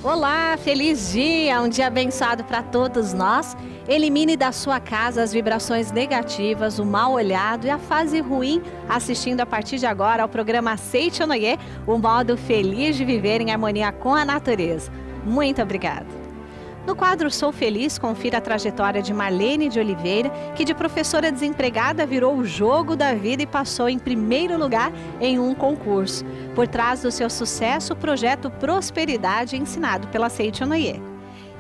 Olá, feliz dia, um dia abençoado para todos nós. Elimine da sua casa as vibrações negativas, o mal olhado e a fase ruim, assistindo a partir de agora ao programa Seite Onoye, o modo feliz de viver em harmonia com a natureza. Muito obrigada. No quadro Sou Feliz, confira a trajetória de Marlene de Oliveira, que de professora desempregada virou o jogo da vida e passou em primeiro lugar em um concurso. Por trás do seu sucesso, o projeto Prosperidade, ensinado pela Seite Onoye.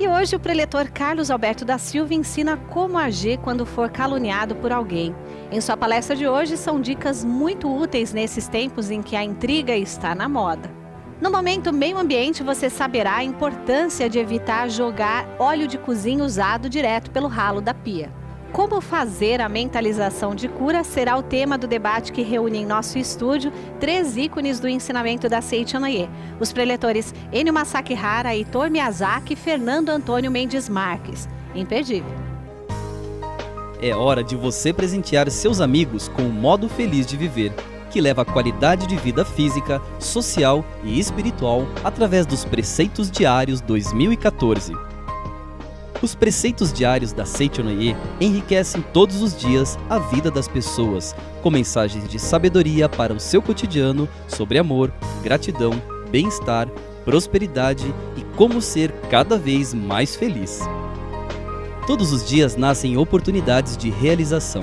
E hoje o preletor Carlos Alberto da Silva ensina como agir quando for caluniado por alguém. Em sua palestra de hoje são dicas muito úteis nesses tempos em que a intriga está na moda. No momento Meio Ambiente, você saberá a importância de evitar jogar óleo de cozinha usado direto pelo ralo da pia. Como fazer a mentalização de cura será o tema do debate que reúne em nosso estúdio 3 ícones do ensinamento da Seite Onoye, os preletores Ennio Masakihara, Heitor Miyazaki e Fernando Antônio Mendes Marques. Imperdível. É hora de você presentear seus amigos com o modo feliz de viver, que leva a qualidade de vida física, social e espiritual através dos Preceitos Diários 2014. Os Preceitos Diários da Seite Onoye enriquecem todos os dias a vida das pessoas, com mensagens de sabedoria para o seu cotidiano sobre amor, gratidão, bem-estar, prosperidade e como ser cada vez mais feliz. Todos os dias nascem oportunidades de realização.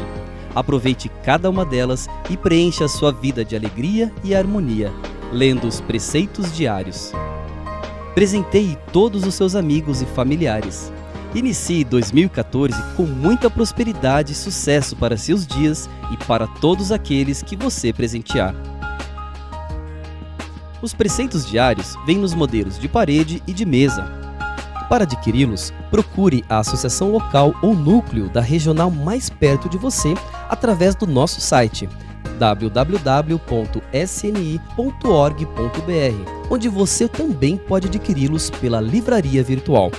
Aproveite cada uma delas e preencha a sua vida de alegria e harmonia, lendo os Preceitos Diários. Presenteie todos os seus amigos e familiares. Inicie 2014 com muita prosperidade e sucesso para seus dias e para todos aqueles que você presentear. Os Preceitos Diários vêm nos modelos de parede e de mesa. Para adquiri-los, procure a associação local ou núcleo da regional mais perto de você através do nosso site www.sni.org.br, onde você também pode adquiri-los pela livraria virtual.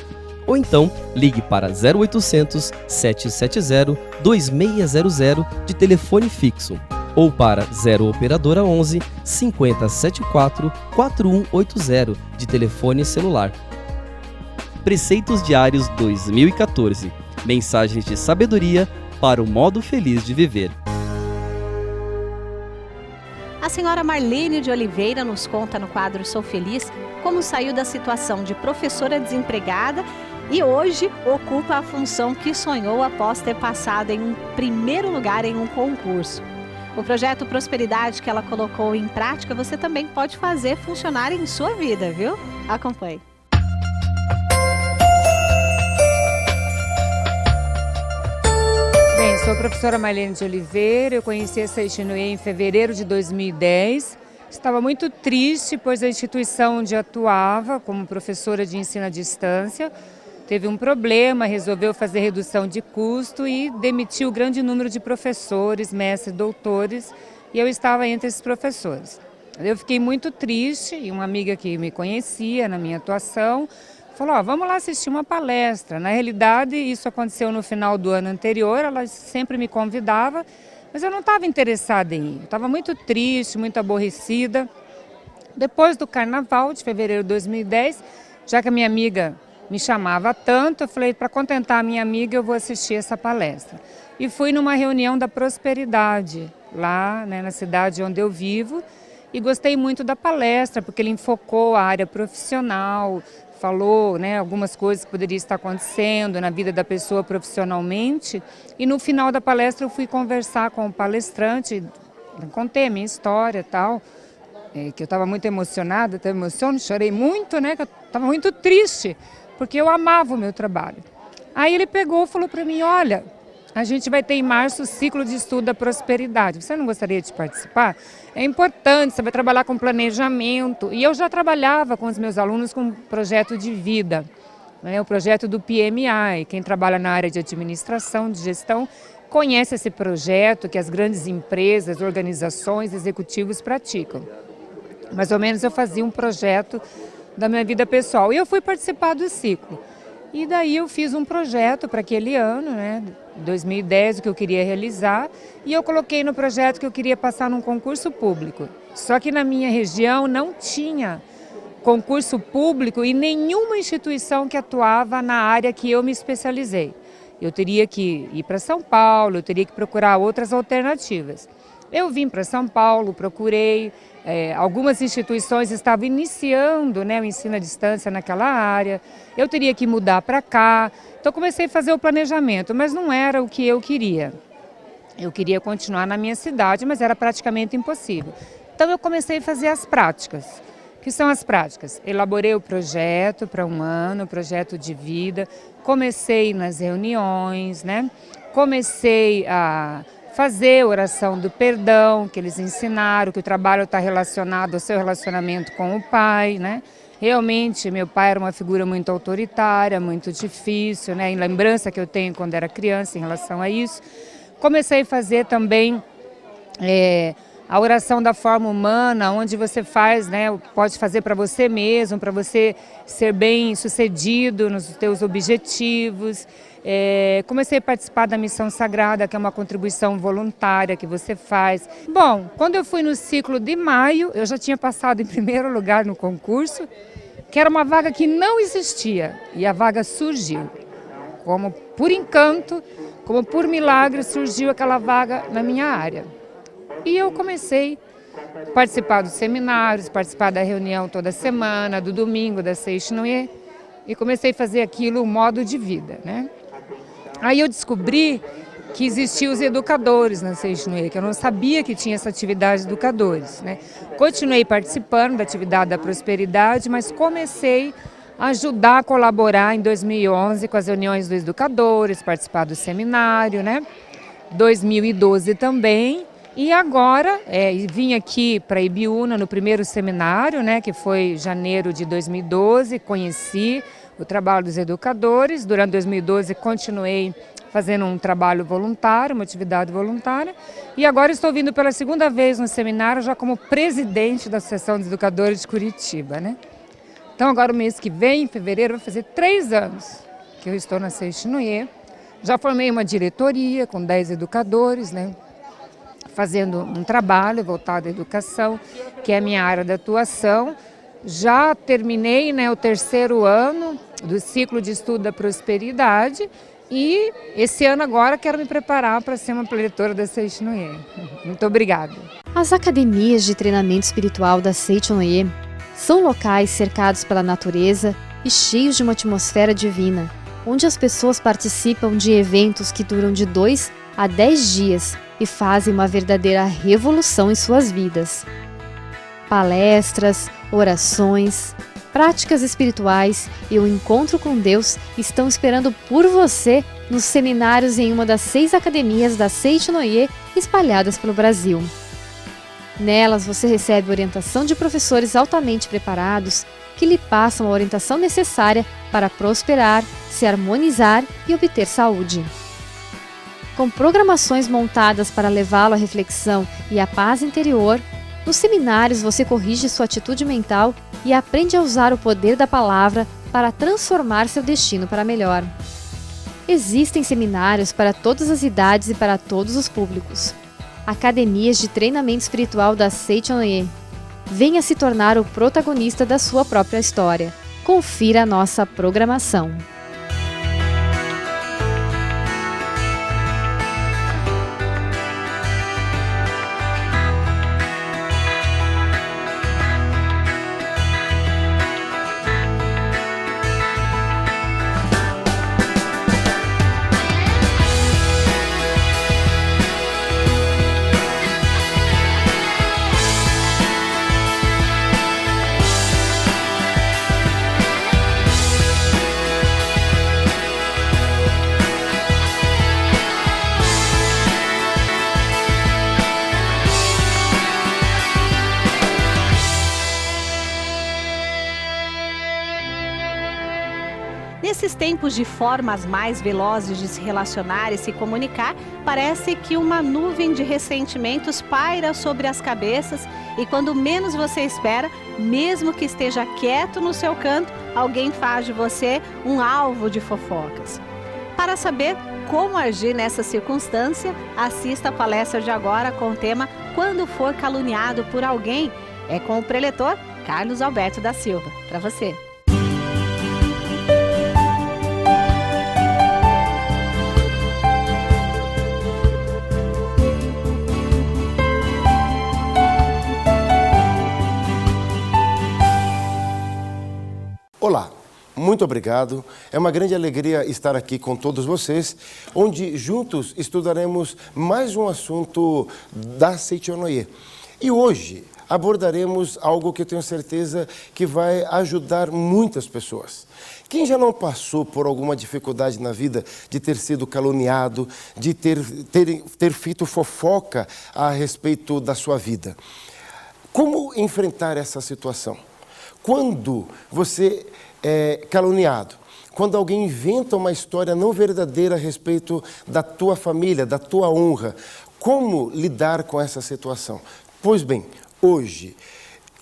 Ou então, ligue para 0800 770 2600 de telefone fixo ou para 0 operadora 11 5074 4180 de telefone celular. Preceitos Diários 2014. Mensagens de sabedoria para o modo feliz de viver. A senhora Marlene de Oliveira nos conta no quadro Sou Feliz como saiu da situação de professora desempregada e hoje ocupa a função que sonhou após ter passado em um primeiro lugar em um concurso. O projeto Prosperidade que ela colocou em prática, você também pode fazer funcionar em sua vida, viu? Acompanhe. Bem, sou a professora Marlene de Oliveira, eu conheci a Seite Onoye em fevereiro de 2010. Estava muito triste, pois a instituição onde atuava como professora de ensino à distância teve um problema, resolveu fazer redução de custo e demitiu grande número de professores, mestres, doutores, e eu estava entre esses professores. Eu fiquei muito triste e uma amiga que me conhecia na minha atuação falou, vamos lá assistir uma palestra. Na realidade, isso aconteceu no final do ano anterior, ela sempre me convidava, mas eu não estava interessada em ir. Eu estava muito triste, muito aborrecida. Depois do carnaval de fevereiro de 2010, já que a minha amiga me chamava tanto, eu falei, para contentar a minha amiga, eu vou assistir essa palestra. E fui numa reunião da Prosperidade, lá na cidade onde eu vivo, e gostei muito da palestra, porque ele enfocou a área profissional, falou algumas coisas que poderiam estar acontecendo na vida da pessoa profissionalmente. E no final da palestra eu fui conversar com o palestrante, contei a minha história e tal, que eu estava muito emocionada, até emociono, chorei muito, que eu estava muito triste, porque eu amava o meu trabalho. Aí ele pegou e falou para mim, olha, a gente vai ter em março o ciclo de estudo da prosperidade. Você não gostaria de participar? É importante, você vai trabalhar com planejamento. E eu já trabalhava com os meus alunos com um projeto de vida, o projeto do PMI. Quem trabalha na área de administração, de gestão, conhece esse projeto que as grandes empresas, organizações, executivos praticam. Mais ou menos eu fazia um projeto da minha vida pessoal. E eu fui participar do ciclo. E daí eu fiz um projeto para aquele ano, 2010, o que eu queria realizar, e eu coloquei no projeto que eu queria passar num concurso público. Só que na minha região não tinha concurso público em nenhuma instituição que atuava na área que eu me especializei. Eu teria que ir para São Paulo, eu teria que procurar outras alternativas. Eu vim para São Paulo, procurei, algumas instituições estavam iniciando, né, o ensino à distância naquela área, eu teria que mudar para cá, então comecei a fazer o planejamento, mas não era o que eu queria. Eu queria continuar na minha cidade, mas era praticamente impossível. Então eu comecei a fazer as práticas. O que são as práticas? Elaborei o projeto para um ano, o projeto de vida, comecei nas reuniões, né? Comecei a fazer oração do perdão, que eles ensinaram, que o trabalho está relacionado ao seu relacionamento com o pai, né? Realmente, meu pai era uma figura muito autoritária, muito difícil, né? Em lembrança que eu tenho quando era criança em relação a isso. Comecei a fazer também a oração da forma humana, onde você faz, né, pode fazer para você mesmo, para você ser bem sucedido nos seus objetivos. Comecei a participar da missão sagrada, que é uma contribuição voluntária que você faz. Bom, quando eu fui no ciclo de maio, eu já tinha passado em primeiro lugar no concurso, que era uma vaga que não existia, e a vaga surgiu. Como por encanto, como por milagre, surgiu aquela vaga na minha área. E eu comecei a participar dos seminários, participar da reunião toda semana, do domingo, da Seishinoye, e comecei a fazer aquilo um modo de vida, né? Aí eu descobri que existiam os educadores na Seishinoye, que eu não sabia que tinha essa atividade de educadores, né? Continuei participando da atividade da prosperidade, mas comecei a ajudar a colaborar em 2011 com as reuniões dos educadores, participar do seminário, né? 2012 também. E agora, vim aqui para Ibiúna no primeiro seminário, né, que foi em janeiro de 2012, conheci o trabalho dos educadores. Durante 2012 continuei fazendo um trabalho voluntário, uma atividade voluntária. E agora estou vindo pela segunda vez no seminário, já como presidente da Associação de Educadores de Curitiba, né? Então agora o mês que vem, em fevereiro, vai fazer 3 anos que eu estou na Seishinoye. Já formei uma diretoria com 10 educadores, né? Fazendo um trabalho voltado à educação, que é a minha área de atuação. Já terminei, né, o 3º ano do ciclo de estudo da prosperidade e esse ano agora quero me preparar para ser uma preletora da Seishinoye. Muito obrigada. As academias de treinamento espiritual da Seishinoye são locais cercados pela natureza e cheios de uma atmosfera divina, onde as pessoas participam de eventos que duram de 2 a 10 dias, e fazem uma verdadeira revolução em suas vidas. Palestras, orações, práticas espirituais e o encontro com Deus estão esperando por você nos seminários em uma das 6 academias da Seishinoye espalhadas pelo Brasil. Nelas você recebe orientação de professores altamente preparados que lhe passam a orientação necessária para prosperar, se harmonizar e obter saúde. Com programações montadas para levá-lo à reflexão e à paz interior, nos seminários você corrige sua atitude mental e aprende a usar o poder da palavra para transformar seu destino para melhor. Existem seminários para todas as idades e para todos os públicos. Academias de treinamento espiritual da Seishinoye. Venha se tornar o protagonista da sua própria história. Confira a nossa programação. Nesses tempos de formas mais velozes de se relacionar e se comunicar, parece que uma nuvem de ressentimentos paira sobre as cabeças e quando menos você espera, mesmo que esteja quieto no seu canto, alguém faz de você um alvo de fofocas. Para saber como agir nessa circunstância, assista a palestra de agora com o tema Quando for caluniado por alguém. É com o preletor Carlos Alberto da Silva. Para você. Olá, muito obrigado. É uma grande alegria estar aqui com todos vocês, onde juntos estudaremos mais um assunto da Seichonoye. E hoje abordaremos algo que eu tenho certeza que vai ajudar muitas pessoas. Quem já não passou por alguma dificuldade na vida de ter sido caluniado, de ter feito fofoca a respeito da sua vida? Como enfrentar essa situação? Quando você é caluniado, quando alguém inventa uma história não verdadeira a respeito da tua família, da tua honra, como lidar com essa situação? Pois bem, hoje,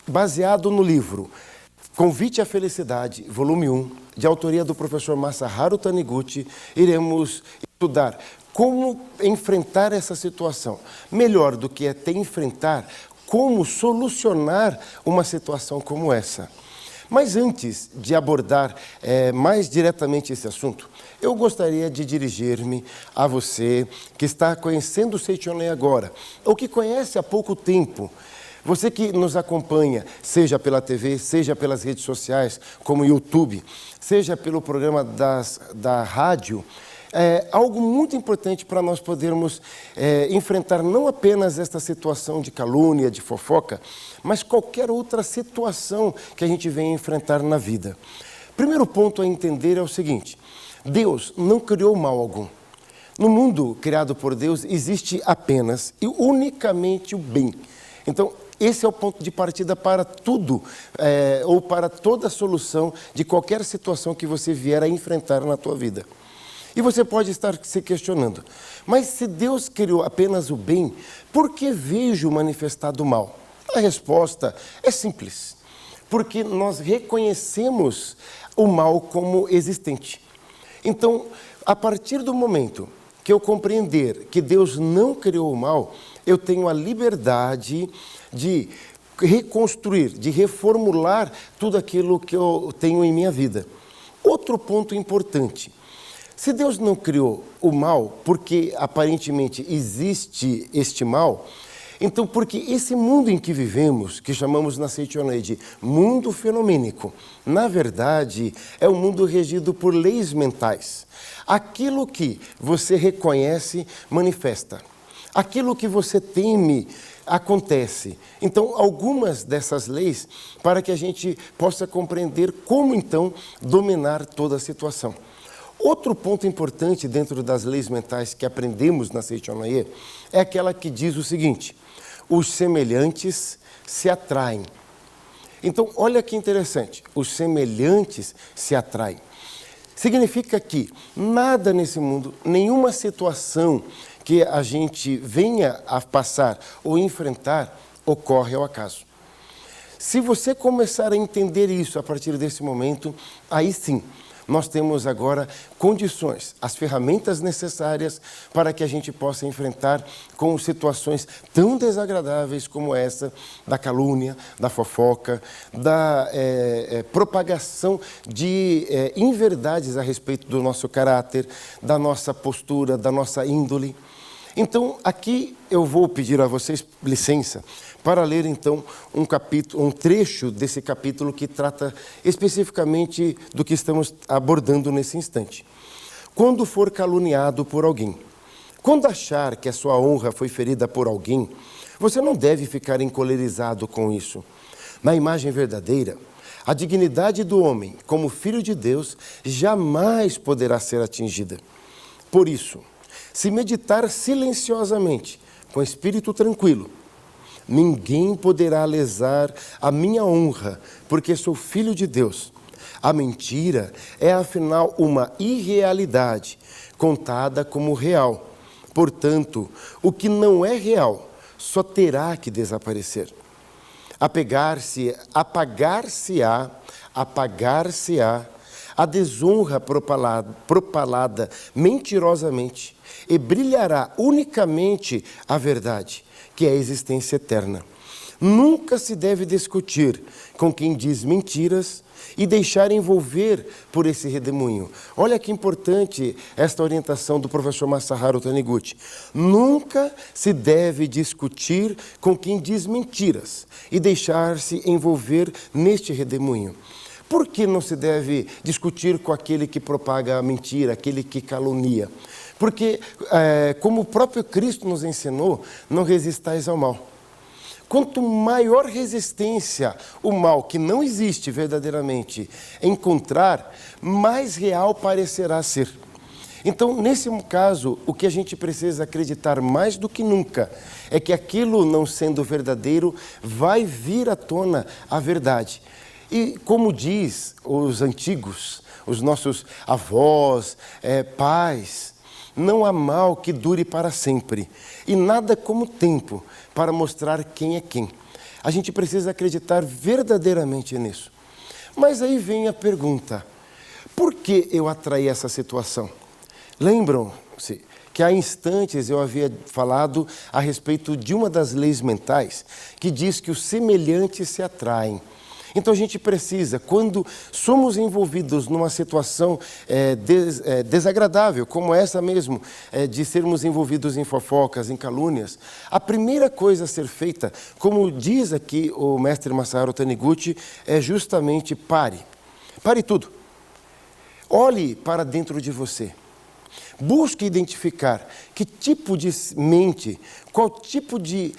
baseado no livro Convite à Felicidade, volume 1, de autoria do professor Masaharu Taniguchi, iremos estudar como enfrentar essa situação. Melhor do que até enfrentar, como solucionar uma situação como essa. Mas antes de abordar mais diretamente esse assunto, eu gostaria de dirigir-me a você que está conhecendo o Seichonoye agora, ou que conhece há pouco tempo. Você que nos acompanha, seja pela TV, seja pelas redes sociais, como o YouTube, seja pelo programa da rádio, algo muito importante para nós podermos enfrentar não apenas esta situação de calúnia, de fofoca, mas qualquer outra situação que a gente venha enfrentar na vida. Primeiro ponto a entender é o seguinte: Deus não criou mal algum. No mundo criado por Deus existe apenas e unicamente o bem. Então, esse é o ponto de partida para tudo, ou para toda a solução de qualquer situação que você vier a enfrentar na tua vida. E você pode estar se questionando, mas se Deus criou apenas o bem, por que vejo manifestado o mal? A resposta é simples, porque nós reconhecemos o mal como existente. Então, a partir do momento que eu compreender que Deus não criou o mal, eu tenho a liberdade de reconstruir, de reformular tudo aquilo que eu tenho em minha vida. Outro ponto importante: se Deus não criou o mal, porque aparentemente existe este mal, então porque esse mundo em que vivemos, que chamamos na Seichonoye de mundo fenomênico, na verdade é um mundo regido por leis mentais. Aquilo que você reconhece, manifesta. Aquilo que você teme, acontece. Então, algumas dessas leis, para que a gente possa compreender como, então, dominar toda a situação. Outro ponto importante dentro das leis mentais que aprendemos na Seichonoye é aquela que diz o seguinte: os semelhantes se atraem. Então, olha que interessante, os semelhantes se atraem. Significa que nada nesse mundo, nenhuma situação que a gente venha a passar ou enfrentar, ocorre ao acaso. Se você começar a entender isso a partir desse momento, aí sim, nós temos agora condições, as ferramentas necessárias para que a gente possa enfrentar com situações tão desagradáveis como essa da calúnia, da fofoca, da propagação de inverdades a respeito do nosso caráter, da nossa postura, da nossa índole. Então, aqui eu vou pedir a vocês licença para ler, então, um trecho desse capítulo que trata especificamente do que estamos abordando nesse instante. Quando for caluniado por alguém, quando achar que a sua honra foi ferida por alguém, você não deve ficar encolerizado com isso. Na imagem verdadeira, a dignidade do homem, como filho de Deus, jamais poderá ser atingida. Por isso, se meditar silenciosamente, com espírito tranquilo, ninguém poderá lesar a minha honra, porque sou filho de Deus. A mentira é, afinal, uma irrealidade, contada como real. Portanto, o que não é real só terá que desaparecer. Apagar-se-á a desonra propalada mentirosamente, e brilhará unicamente a verdade, que é a existência eterna. Nunca se deve discutir com quem diz mentiras e deixar envolver por esse redemoinho. Olha que importante esta orientação do professor Masaharu Taniguchi. Nunca se deve discutir com quem diz mentiras e deixar-se envolver neste redemoinho. Por que não se deve discutir com aquele que propaga a mentira, aquele que calunia? Porque, como o próprio Cristo nos ensinou, não resistais ao mal. Quanto maior resistência o mal, que não existe verdadeiramente, encontrar, mais real parecerá ser. Então, nesse caso, o que a gente precisa acreditar mais do que nunca é que aquilo não sendo verdadeiro, vai vir à tona a verdade. E como diz os antigos, os nossos avós, pais, não há mal que dure para sempre, e nada como tempo para mostrar quem é quem. A gente precisa acreditar verdadeiramente nisso. Mas aí vem a pergunta, por que eu atraí essa situação? Lembram-se que há instantes eu havia falado a respeito de uma das leis mentais, que diz que os semelhantes se atraem. Então a gente precisa, quando somos envolvidos numa situação desagradável, como essa mesmo, de sermos envolvidos em fofocas, em calúnias, a primeira coisa a ser feita, como diz aqui o mestre Masaharu Taniguchi, é justamente pare. Pare tudo. Olhe para dentro de você. Busque identificar que tipo de mente, qual tipo de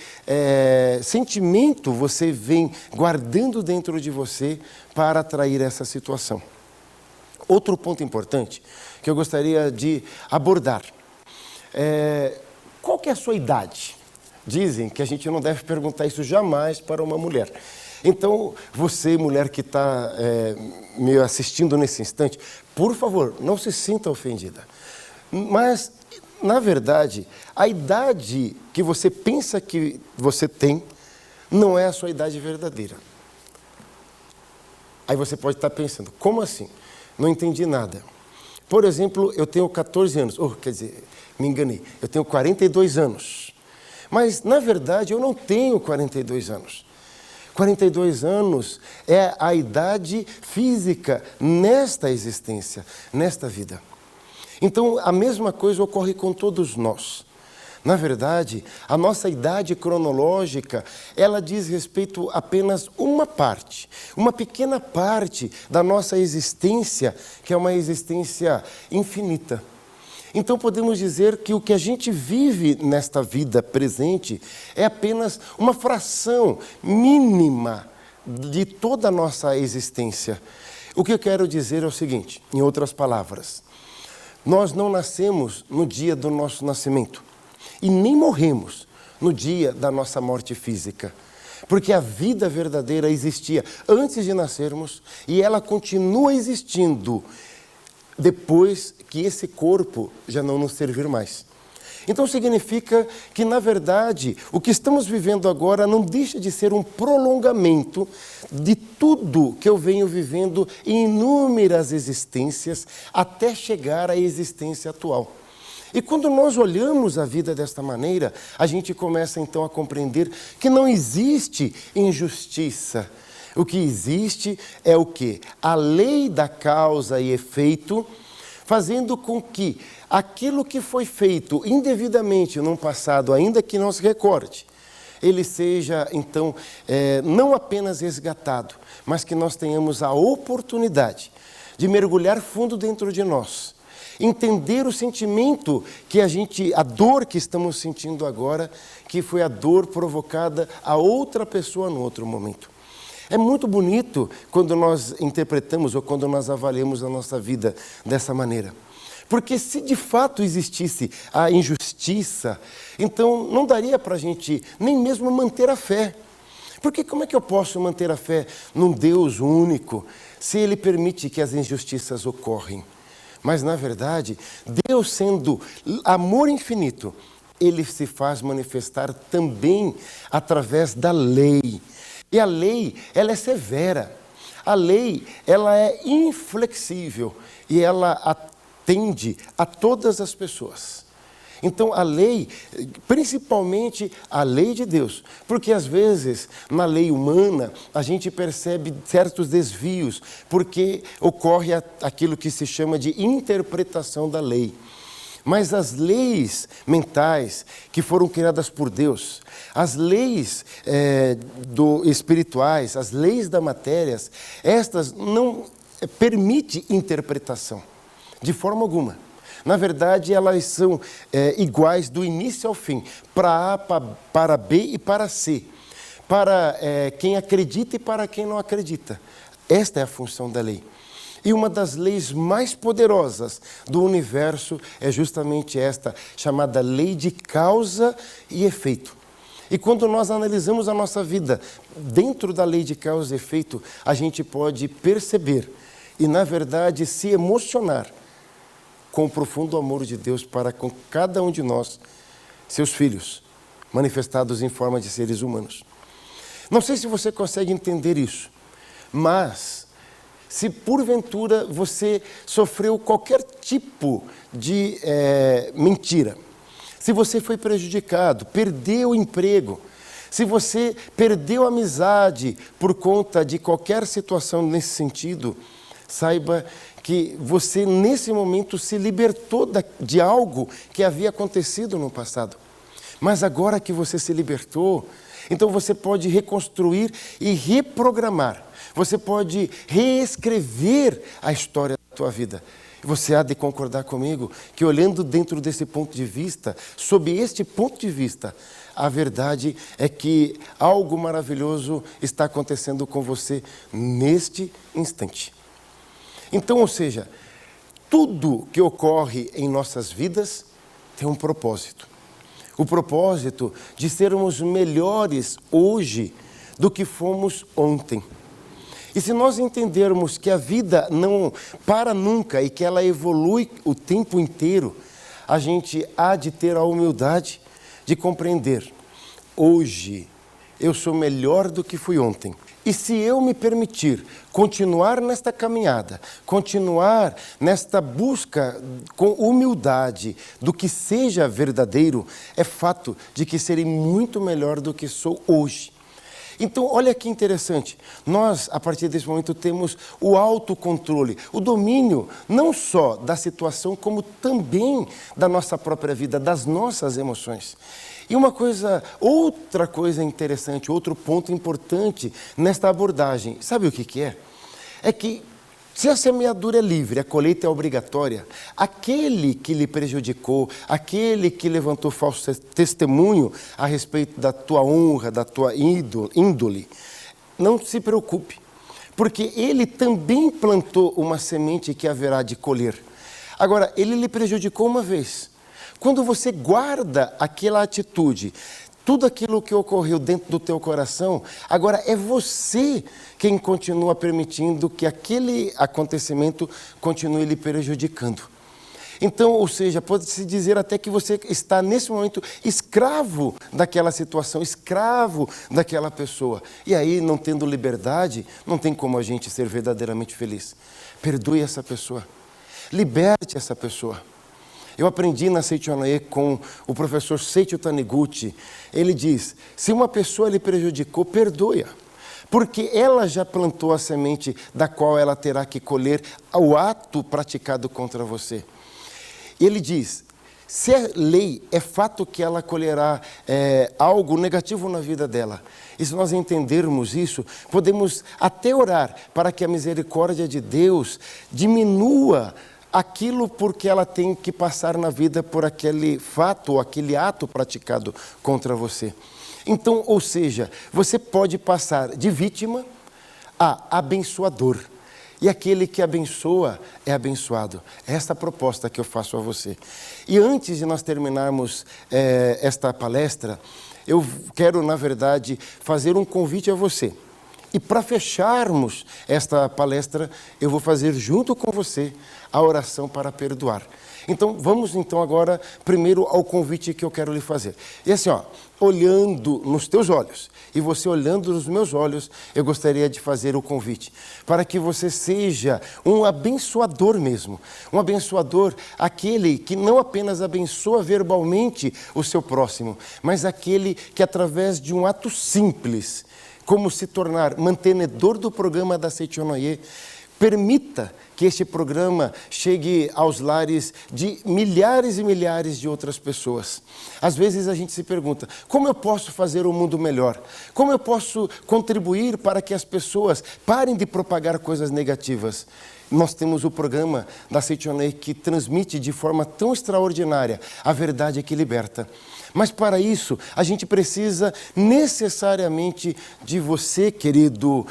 sentimento você vem guardando dentro de você para atrair essa situação. Outro ponto importante que eu gostaria de abordar. Qual que é a sua idade? Dizem que a gente não deve perguntar isso jamais para uma mulher. Então, você, mulher que está me assistindo nesse instante, por favor, não se sinta ofendida. Mas, na verdade, a idade que você pensa que você tem não é a sua idade verdadeira. Aí você pode estar pensando, como assim? Não entendi nada. Por exemplo, eu tenho 14 anos, me enganei, eu tenho 42 anos. Mas, na verdade, eu não tenho 42 anos. 42 anos é a idade física nesta existência, nesta vida. Então, a mesma coisa ocorre com todos nós. Na verdade, a nossa idade cronológica, ela diz respeito a apenas uma parte, uma pequena parte da nossa existência, que é uma existência infinita. Então, podemos dizer que o que a gente vive nesta vida presente é apenas uma fração mínima de toda a nossa existência. O que eu quero dizer é o seguinte, em outras palavras, nós não nascemos no dia do nosso nascimento e nem morremos no dia da nossa morte física, porque a vida verdadeira existia antes de nascermos e ela continua existindo depois que esse corpo já não nos servir mais. Então significa que, na verdade, o que estamos vivendo agora não deixa de ser um prolongamento de tudo que eu venho vivendo em inúmeras existências até chegar à existência atual. E quando nós olhamos a vida desta maneira, a gente começa então a compreender que não existe injustiça. O que existe é o quê? A lei da causa e efeito, fazendo com que aquilo que foi feito indevidamente num passado, ainda que não se recorde, ele seja, então, não apenas resgatado, mas que nós tenhamos a oportunidade de mergulhar fundo dentro de nós, entender o sentimento que a dor que estamos sentindo agora, que foi a dor provocada a outra pessoa no outro momento. É muito bonito quando nós interpretamos ou quando nós avaliamos a nossa vida dessa maneira. Porque se de fato existisse a injustiça, então não daria para a gente nem mesmo manter a fé. Porque como é que eu posso manter a fé num Deus único, se Ele permite que as injustiças ocorrem? Mas na verdade, Deus sendo amor infinito, Ele se faz manifestar também através da lei. E a lei, ela é severa. A lei, ela é inflexível e ela atende a todas as pessoas. Então, a lei, principalmente a lei de Deus, porque às vezes na lei humana a gente percebe certos desvios, porque ocorre aquilo que se chama de interpretação da lei. Mas as leis mentais que foram criadas por Deus, as leis espirituais, as leis da matéria, estas não permitem interpretação, de forma alguma. Na verdade, elas são iguais do início ao fim, para A, para B e para C, para quem acredita e para quem não acredita. Esta é a função da lei. E uma das leis mais poderosas do universo é justamente esta, chamada lei de causa e efeito. E quando nós analisamos a nossa vida dentro da lei de causa e efeito, a gente pode perceber e, na verdade, se emocionar com o profundo amor de Deus para com cada um de nós, seus filhos, manifestados em forma de seres humanos. Não sei se você consegue entender isso, mas se porventura você sofreu qualquer tipo de mentira, se você foi prejudicado, perdeu o emprego, se você perdeu a amizade por conta de qualquer situação nesse sentido, saiba que você, nesse momento, se libertou de algo que havia acontecido no passado. Mas agora que você se libertou, então você pode reconstruir e reprogramar. Você pode reescrever a história da tua vida. Você há de concordar comigo que, olhando dentro desse ponto de vista, sob este ponto de vista, a verdade é que algo maravilhoso está acontecendo com você neste instante. Então, ou seja, tudo que ocorre em nossas vidas tem um propósito. O propósito de sermos melhores hoje do que fomos ontem. E se nós entendermos que a vida não para nunca e que ela evolui o tempo inteiro, a gente há de ter a humildade de compreender: hoje eu sou melhor do que fui ontem. E se eu me permitir continuar nesta caminhada, continuar nesta busca com humildade do que seja verdadeiro, é fato de que serei muito melhor do que sou hoje. Então, olha que interessante, nós, a partir desse momento, temos o autocontrole, o domínio não só da situação, como também da nossa própria vida, das nossas emoções. E outra coisa interessante, outro ponto importante nesta abordagem, sabe o que é? É que se a semeadura é livre, a colheita é obrigatória, aquele que lhe prejudicou, aquele que levantou falso testemunho a respeito da tua honra, da tua índole, não se preocupe, porque ele também plantou uma semente que haverá de colher. Agora, ele lhe prejudicou uma vez. Quando você guarda aquela atitude, tudo aquilo que ocorreu dentro do teu coração, agora é você quem continua permitindo que aquele acontecimento continue lhe prejudicando. Então, ou seja, pode-se dizer até que você está nesse momento escravo daquela situação, escravo daquela pessoa. E aí, não tendo liberdade, não tem como a gente ser verdadeiramente feliz. Perdoe essa pessoa, liberte essa pessoa. Eu aprendi na Seichonoye com o professor Seicho Taniguchi. Ele diz: se uma pessoa lhe prejudicou, perdoe-a, porque ela já plantou a semente da qual ela terá que colher o ato praticado contra você. Ele diz: se é lei, é fato que ela colherá algo negativo na vida dela. E se nós entendermos isso, podemos até orar para que a misericórdia de Deus diminua aquilo porque ela tem que passar na vida por aquele fato ou aquele ato praticado contra você. Então, ou seja, você pode passar de vítima a abençoador. E aquele que abençoa é abençoado. É essa a proposta que eu faço a você. E antes de nós terminarmos esta palestra, eu quero, na verdade, fazer um convite a você. E para fecharmos esta palestra, eu vou fazer junto com você a oração para perdoar. Então, vamos então agora primeiro ao convite que eu quero lhe fazer. E assim, ó, olhando nos teus olhos e você olhando nos meus olhos, eu gostaria de fazer o convite para que você seja um abençoador mesmo. Um abençoador, aquele que não apenas abençoa verbalmente o seu próximo, mas aquele que através de um ato simples, como se tornar mantenedor do programa da Seitonoye, permita que este programa chegue aos lares de milhares e milhares de outras pessoas. Às vezes a gente se pergunta, como eu posso fazer o mundo melhor? Como eu posso contribuir para que as pessoas parem de propagar coisas negativas? Nós temos o programa da Seitonoye que transmite de forma tão extraordinária a verdade que liberta. Mas para isso, a gente precisa necessariamente de você, querido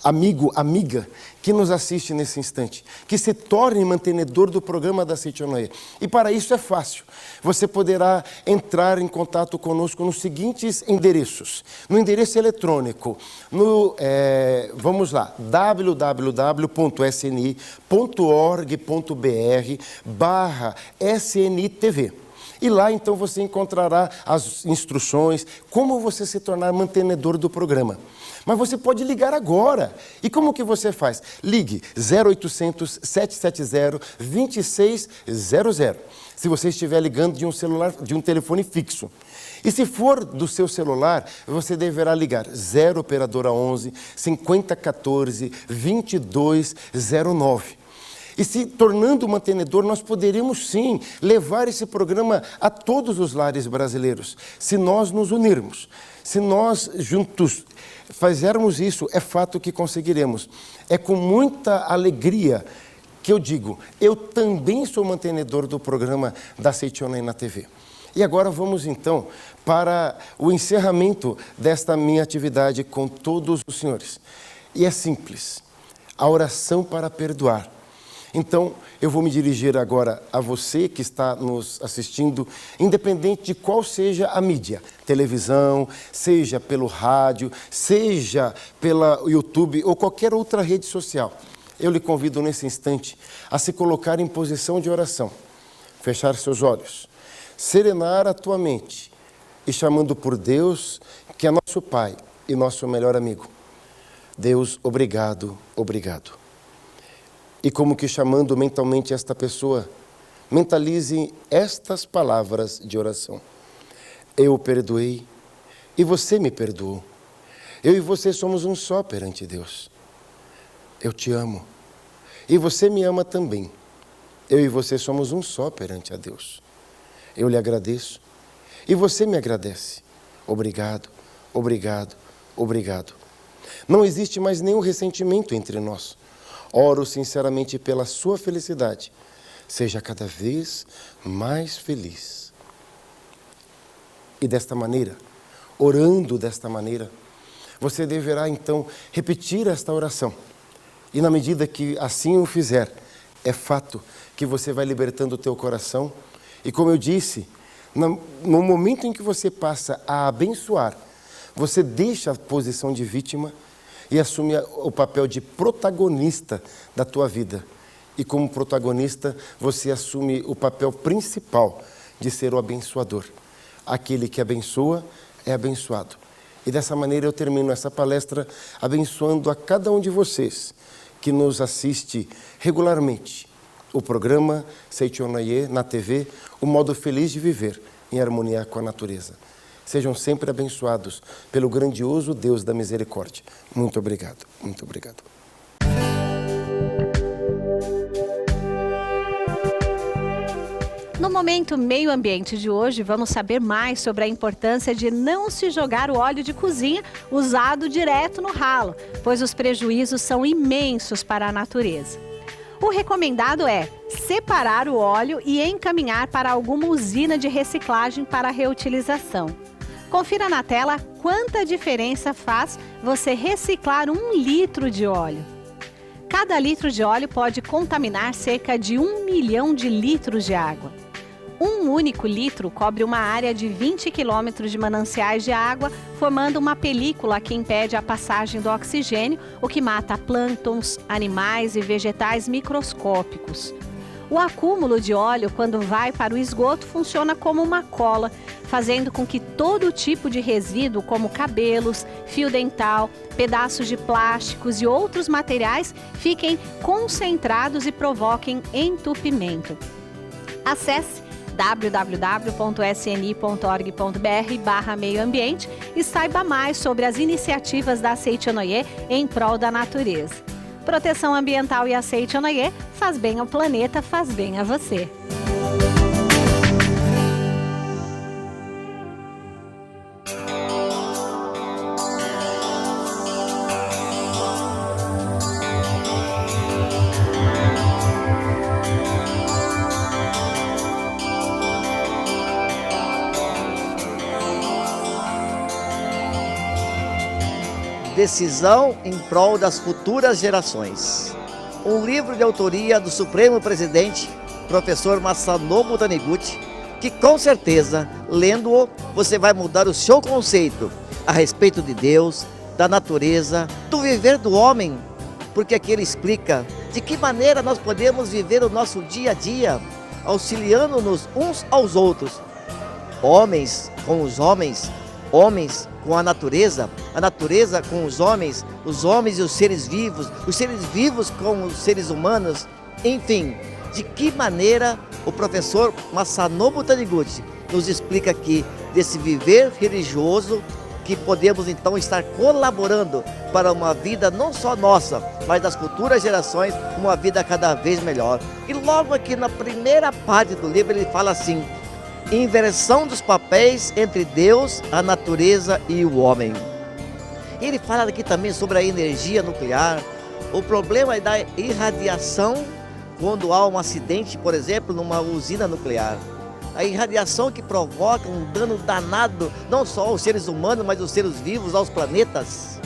amigo, amiga, que nos assiste nesse instante, que se torne mantenedor do programa da Seitonoye. E para isso é fácil. Você poderá entrar em contato conosco nos seguintes endereços. No endereço eletrônico, vamos lá, www.sni.org.br/SNTV. E lá, então, você encontrará as instruções, como você se tornar mantenedor do programa. Mas você pode ligar agora. E como que você faz? Ligue 0800 770 2600. Se você estiver ligando de um celular, de um telefone fixo. E se for do seu celular, você deverá ligar 0 operadora 11 5014 2209. E se tornando mantenedor, nós poderíamos sim levar esse programa a todos os lares brasileiros, se nós nos unirmos. Se nós juntos fizermos isso, é fato que conseguiremos. É com muita alegria que eu digo, eu também sou mantenedor do programa da Seitonoye na TV. E agora vamos então para o encerramento desta minha atividade com todos os senhores. E é simples, a oração para perdoar. Então, eu vou me dirigir agora a você que está nos assistindo, independente de qual seja a mídia, televisão, seja pelo rádio, seja pela YouTube ou qualquer outra rede social. Eu lhe convido nesse instante a se colocar em posição de oração, fechar seus olhos, serenar a tua mente e chamando por Deus, que é nosso Pai e nosso melhor amigo. Deus, obrigado, obrigado. E como que chamando mentalmente esta pessoa, mentalize estas palavras de oração. Eu o perdoei e você me perdoou. Eu e você somos um só perante Deus. Eu te amo e você me ama também. Eu e você somos um só perante a Deus. Eu lhe agradeço e você me agradece. Obrigado, obrigado, obrigado. Não existe mais nenhum ressentimento entre nós. Oro sinceramente pela sua felicidade. Seja cada vez mais feliz. E desta maneira, orando desta maneira, você deverá então repetir esta oração. E na medida que assim o fizer, é fato que você vai libertando o teu coração. E como eu disse, no momento em que você passa a abençoar, você deixa a posição de vítima e assume o papel de protagonista da tua vida. E como protagonista, você assume o papel principal de ser o abençoador. Aquele que abençoa é abençoado. E dessa maneira eu termino essa palestra abençoando a cada um de vocês que nos assiste regularmente. O programa Seitonoye na TV, o modo feliz de viver em harmonia com a natureza. Sejam sempre abençoados pelo grandioso Deus da misericórdia. Muito obrigado, muito obrigado. No momento meio ambiente de hoje, vamos saber mais sobre a importância de não se jogar o óleo de cozinha usado direto no ralo, pois os prejuízos são imensos para a natureza. O recomendado é separar o óleo e encaminhar para alguma usina de reciclagem para reutilização. Confira na tela quanta diferença faz você reciclar 1 litro de óleo. Cada litro de óleo pode contaminar cerca de 1 milhão de litros de água. Um único litro cobre uma área de 20 quilômetros de mananciais de água, formando uma película que impede a passagem do oxigênio, o que mata plânctons, animais e vegetais microscópicos. O acúmulo de óleo, quando vai para o esgoto, funciona como uma cola, fazendo com que todo tipo de resíduo, como cabelos, fio dental, pedaços de plásticos e outros materiais, fiquem concentrados e provoquem entupimento. Acesse www.sni.org.br/meioambiente e saiba mais sobre as iniciativas da Seitonoye em prol da natureza. Proteção ambiental e a Seitonoye faz bem ao planeta, faz bem a você. Decisão em prol das futuras gerações. Um livro de autoria do Supremo Presidente, professor Masanobu Taniguchi, que com certeza, lendo-o, você vai mudar o seu conceito a respeito de Deus, da natureza, do viver do homem, porque aqui ele explica de que maneira nós podemos viver o nosso dia a dia, auxiliando-nos uns aos outros, homens com os homens com a natureza com os homens e os seres vivos com os seres humanos, enfim, de que maneira o professor Masanobu Taniguchi nos explica aqui desse viver religioso que podemos então estar colaborando para uma vida não só nossa, mas das futuras gerações, uma vida cada vez melhor. E logo aqui na primeira parte do livro ele fala assim: inversão dos papéis entre Deus, a natureza e o homem. Ele fala aqui também sobre a energia nuclear, o problema da irradiação quando há um acidente, por exemplo, numa usina nuclear. A irradiação que provoca um dano danado, não só aos seres humanos, mas aos seres vivos, aos planetas.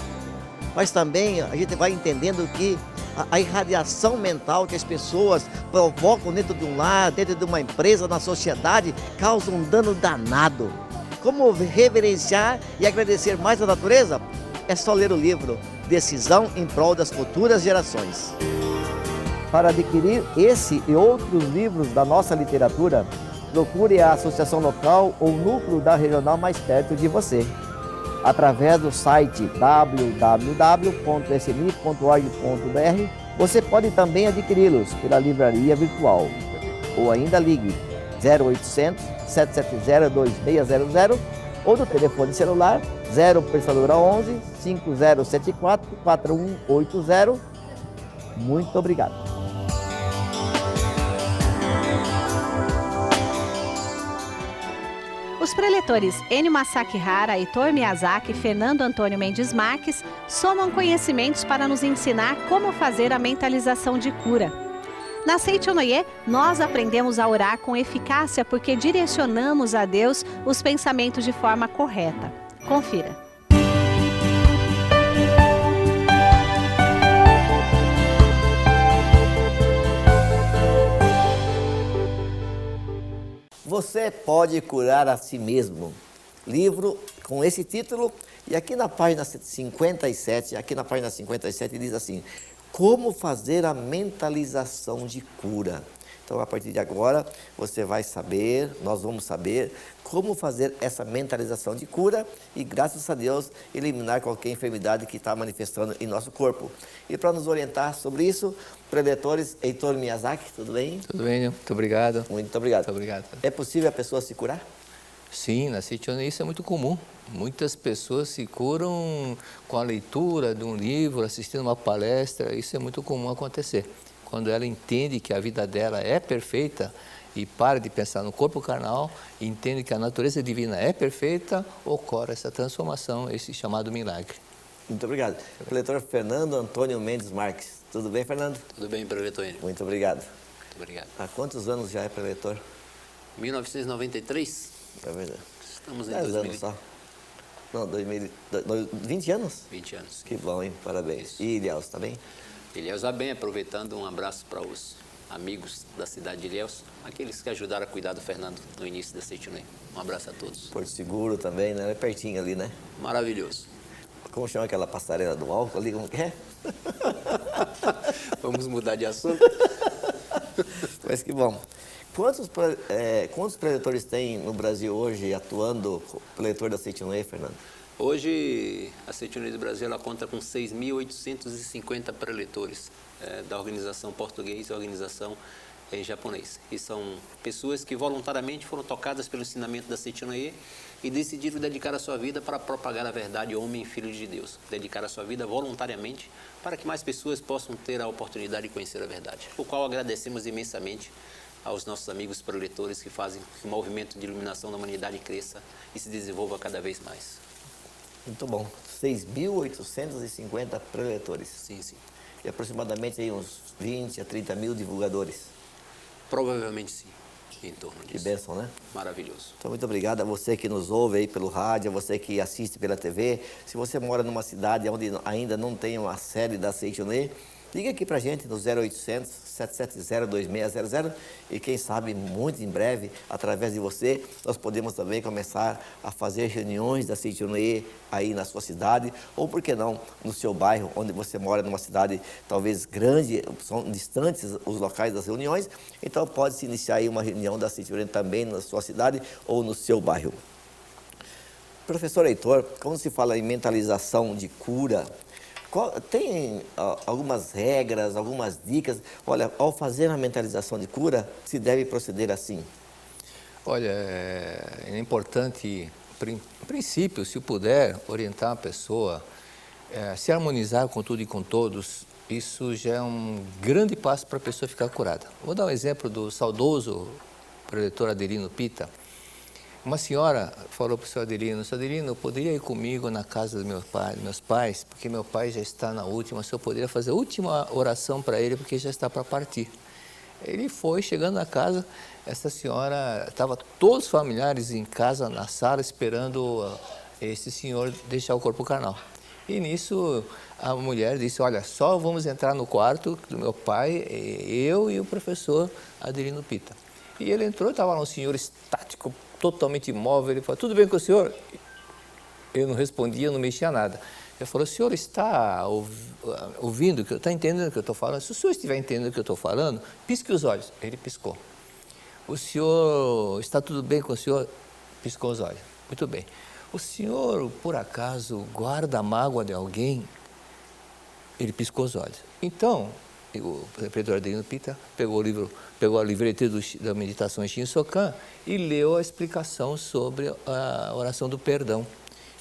Mas também a gente vai entendendo que a irradiação mental que as pessoas provocam dentro de um lar, dentro de uma empresa, na sociedade, causa um dano danado. Como reverenciar e agradecer mais a natureza? É só ler o livro Decisão em Prol das Futuras Gerações. Para adquirir esse e outros livros da nossa literatura, procure a associação local ou núcleo da regional mais perto de você, através do site www.sni.org.br. Você pode também adquiri-los pela livraria virtual ou ainda ligue 0800 770 2600 ou do telefone celular 0 operadora 11 5074 4180. Muito obrigado. Os preletores Ennio Masakihara, Heitor Miyazaki e Fernando Antônio Mendes Marques somam conhecimentos para nos ensinar como fazer a mentalização de cura. Na Seitonoye, nós aprendemos a orar com eficácia porque direcionamos a Deus os pensamentos de forma correta. Confira. Você pode curar a si mesmo. Livro com esse título. E aqui na página 57, diz assim: como fazer a mentalização de cura. Então, a partir de agora, você vai saber, nós vamos saber como fazer essa mentalização de cura e, graças a Deus, eliminar qualquer enfermidade que está manifestando em nosso corpo. E para nos orientar sobre isso, preletores Heitor Miyazaki, tudo bem? Tudo bem, muito obrigado. Muito obrigado. Muito obrigado. É possível a pessoa se curar? Sim, na Seitonoye isso é muito comum. Muitas pessoas se curam com a leitura de um livro, assistindo uma palestra, isso é muito comum acontecer. Quando ela entende que a vida dela é perfeita e para de pensar no corpo carnal, e entende que a natureza divina é perfeita, ocorre essa transformação, esse chamado milagre. Muito obrigado. Preletor Fernando Antônio Mendes Marques. Tudo bem, Fernando? Tudo bem, preletor. Muito obrigado. Muito obrigado. Há quantos anos já é preletor? 1993. É verdade. Estamos em 10 2000. anos só. Não, 20 anos? 20 anos. Que bom, hein? Parabéns. Isso. E Ilhéus, tá bem? Elias vai bem, aproveitando, um abraço para os amigos da cidade de Ilhéus, aqueles que ajudaram a cuidar do Fernando no início da Seitonê. Um abraço a todos. Porto Seguro também, né? É pertinho ali, né? Maravilhoso. Como chama aquela passarela do álcool ali? Como que é? Vamos mudar de assunto? Mas que bom. Quantos preletores tem no Brasil hoje atuando preletor da Seitonê, Fernando? Hoje, a Seitonê do Brasil ela conta com 6.850 preletores da organização portuguesa e organização em japonês. E são pessoas que voluntariamente foram tocadas pelo ensinamento da Seitonê e decidiram dedicar a sua vida para propagar a verdade, homem e filho de Deus. Dedicar a sua vida voluntariamente para que mais pessoas possam ter a oportunidade de conhecer a verdade. O qual agradecemos imensamente aos nossos amigos preletores que fazem que o movimento de iluminação da humanidade cresça e se desenvolva cada vez mais. Muito bom. 6.850 preletores. Sim, sim. E aproximadamente aí uns 20 a 30 mil divulgadores. Provavelmente sim, em torno disso. Que bênção, né? Maravilhoso. Então, muito obrigado a você que nos ouve aí pelo rádio, a você que assiste pela TV. Se você mora numa cidade onde ainda não tem uma sede da Seitonê, liga aqui pra gente no 0800 770 2600 e quem sabe muito em breve, através de você, nós podemos também começar a fazer reuniões da Seitonê aí na sua cidade ou, por que não, no seu bairro, onde você mora numa cidade talvez grande, são distantes os locais das reuniões, então pode-se iniciar aí uma reunião da Seitonê também na sua cidade ou no seu bairro. Professor Heitor, quando se fala em mentalização de cura, tem algumas regras, algumas dicas? Olha, ao fazer a mentalização de cura, se deve proceder assim? Olha, é importante, em princípio, se puder, orientar a pessoa, se harmonizar com tudo e com todos, isso já é um grande passo para a pessoa ficar curada. Vou dar um exemplo do saudoso preletor Adelino Pita. Uma senhora falou para o seu Adelino, poderia ir comigo na casa dos meus pais, porque meu pai já está na última, o senhor poderia fazer a última oração para ele, porque já está para partir. Ele foi, chegando na casa, essa senhora, estava todos os familiares em casa, na sala, esperando esse senhor deixar o corpo carnal. E nisso a mulher disse, olha, só vamos entrar no quarto do meu pai, eu e o professor Adelino Pita. E ele entrou, estava lá um senhor estático, totalmente imóvel, ele falou, tudo bem com o senhor? Eu não respondia, não mexia nada. Ele falou, o senhor está ouvindo, está entendendo o que eu estou falando? Se o senhor estiver entendendo o que eu estou falando, pisque os olhos. Ele piscou. O senhor, está tudo bem com o senhor? Piscou os olhos. Muito bem. O senhor, por acaso, guarda a mágoa de alguém? Ele piscou os olhos. Então, o preletor Adelino Pita pegou a livreteira da meditação em Shinsokan e leu a explicação sobre a oração do perdão.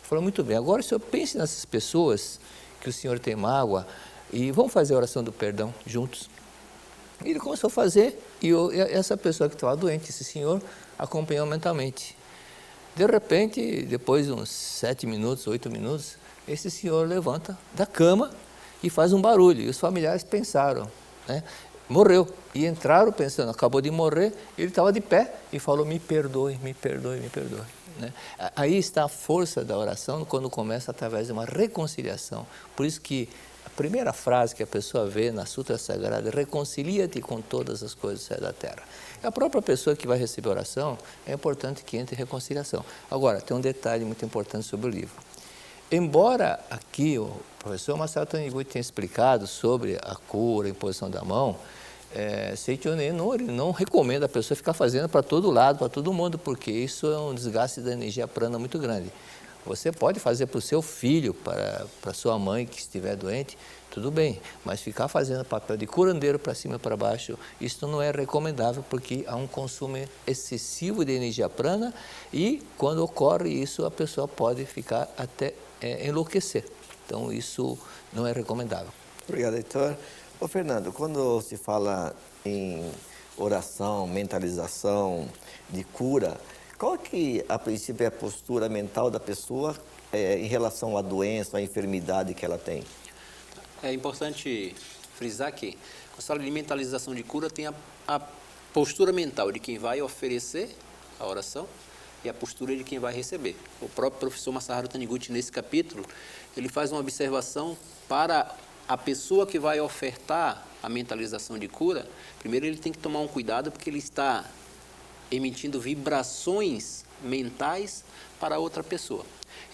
Falou, muito bem, agora o senhor pense nessas pessoas que o senhor tem mágoa e vamos fazer a oração do perdão juntos. E ele começou a fazer e essa pessoa que estava doente, esse senhor, acompanhou mentalmente. De repente, depois de uns 7 minutos, 8 minutos, esse senhor levanta da cama e faz um barulho. E os familiares pensaram, né? Morreu. E entraram pensando, acabou de morrer, ele estava de pé e falou, me perdoe, me perdoe, me perdoe. Né? Aí está a força da oração quando começa através de uma reconciliação. Por isso que a primeira frase que a pessoa vê na Sutra Sagrada é reconcilia-te com todas as coisas do céu e da terra. A própria pessoa que vai receber a oração, é importante que entre em reconciliação. Agora, tem um detalhe muito importante sobre o livro. Embora aqui o professor Masaru Taniguchi tenha explicado sobre a cura, a imposição da mão, Seitonê não recomenda a pessoa ficar fazendo para todo lado, para todo mundo, porque isso é um desgaste da energia prana muito grande. Você pode fazer para o seu filho, para sua mãe que estiver doente, tudo bem, mas ficar fazendo papel de curandeiro para cima e para baixo, isso não é recomendável, porque há um consumo excessivo de energia prana e quando ocorre isso, a pessoa pode ficar até enlouquecer. Então, isso não é recomendável. Obrigado, Heitor. Ô, Fernando, quando se fala em oração, mentalização, de cura, qual que, a princípio, é a postura mental da pessoa em relação à doença, à enfermidade que ela tem? É importante frisar que a sala de mentalização de cura tem a postura mental de quem vai oferecer a oração e a postura de quem vai receber. O próprio professor Masaru Taniguchi, nesse capítulo, ele faz uma observação para a pessoa que vai ofertar a mentalização de cura, primeiro ele tem que tomar um cuidado porque ele está emitindo vibrações mentais para outra pessoa.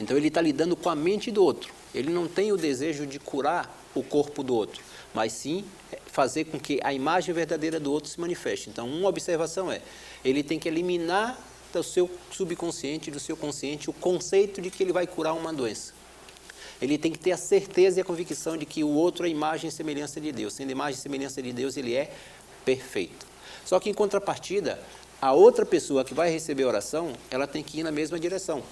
Então ele está lidando com a mente do outro. Ele não tem o desejo de curar o corpo do outro, mas sim fazer com que a imagem verdadeira do outro se manifeste. Então, uma observação é, ele tem que eliminar do seu subconsciente, do seu consciente, o conceito de que ele vai curar uma doença. Ele tem que ter a certeza e a convicção de que o outro é imagem e semelhança de Deus. Sendo imagem e semelhança de Deus, ele é perfeito. Só que, em contrapartida, a outra pessoa que vai receber a oração, ela tem que ir na mesma direção.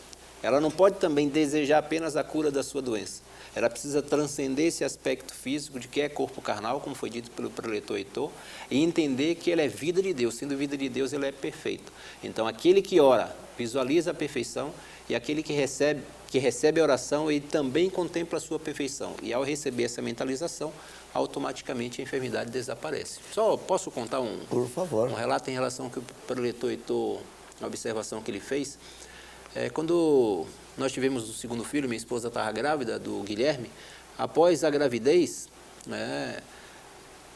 Ela não pode também desejar apenas a cura da sua doença. Ela precisa transcender esse aspecto físico de que é corpo carnal, como foi dito pelo preletor Heitor, e entender que ele é vida de Deus. Sendo vida de Deus, ele é perfeito. Então, aquele que ora, visualiza a perfeição, e aquele que recebe a oração, ele também contempla a sua perfeição. E ao receber essa mentalização, automaticamente a enfermidade desaparece. Só posso contar Por favor. Um relato em relação ao que o preletor Heitor, a observação que ele fez. Quando nós tivemos o segundo filho, minha esposa estava grávida, do Guilherme, após a gravidez,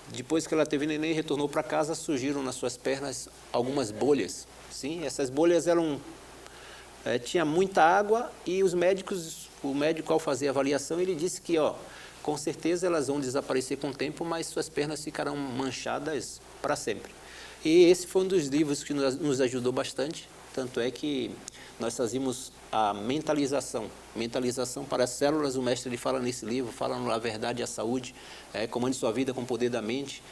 depois que ela teve neném, retornou para casa, surgiram nas suas pernas algumas bolhas. Sim, essas bolhas tinha muita água e o médico ao fazer a avaliação, ele disse que, com certeza elas vão desaparecer com o tempo, mas suas pernas ficarão manchadas para sempre. E esse foi um dos livros que nos ajudou bastante, tanto é que nós fazíamos a mentalização para as células. O mestre ele fala nesse livro, fala na verdade e a saúde, comande sua vida com o poder da mente.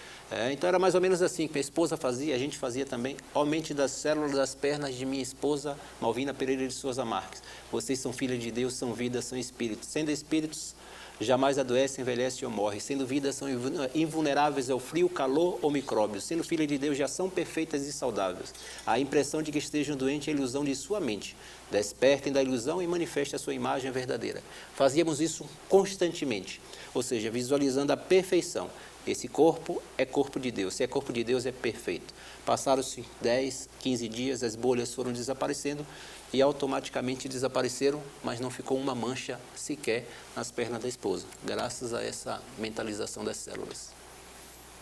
Então era mais ou menos assim que minha esposa fazia, a gente fazia também. Aumente das células das pernas de minha esposa, Malvina Pereira de Souza Marques. Vocês são filhos de Deus, são vida, são espíritos. Sendo espíritos, jamais adoecem, envelhecem ou morrem. Sendo vida, são invulneráveis ao frio, calor ou micróbios. Sendo filhas de Deus, já são perfeitas e saudáveis. A impressão de que estejam doentes é a ilusão de sua mente. Despertem da ilusão e manifestem a sua imagem verdadeira. Fazíamos isso constantemente, ou seja, visualizando a perfeição. Esse corpo é corpo de Deus, se é corpo de Deus é perfeito. Passaram-se 10, 15 dias, as bolhas foram desaparecendo e automaticamente desapareceram, mas não ficou uma mancha sequer nas pernas da esposa, graças a essa mentalização das células.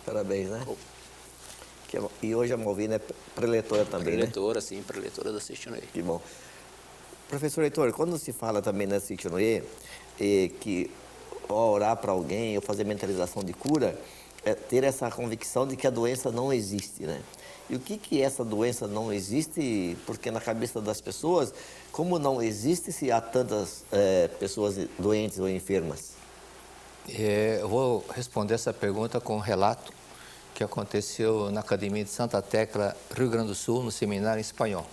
Parabéns, né? E hoje a Malvina é preletora também, preletora, né? Sim, preletora da Seichonoye. Que bom. Professor Heitor, quando se fala também na Seichonoye, que ao orar para alguém ou fazer mentalização de cura, é ter essa convicção de que a doença não existe, né? E o que essa doença não existe? Porque na cabeça das pessoas, como não existe se há tantas pessoas doentes ou enfermas? Eu vou responder essa pergunta com um relato que aconteceu na Academia de Santa Tecla, Rio Grande do Sul, no seminário em espanhol.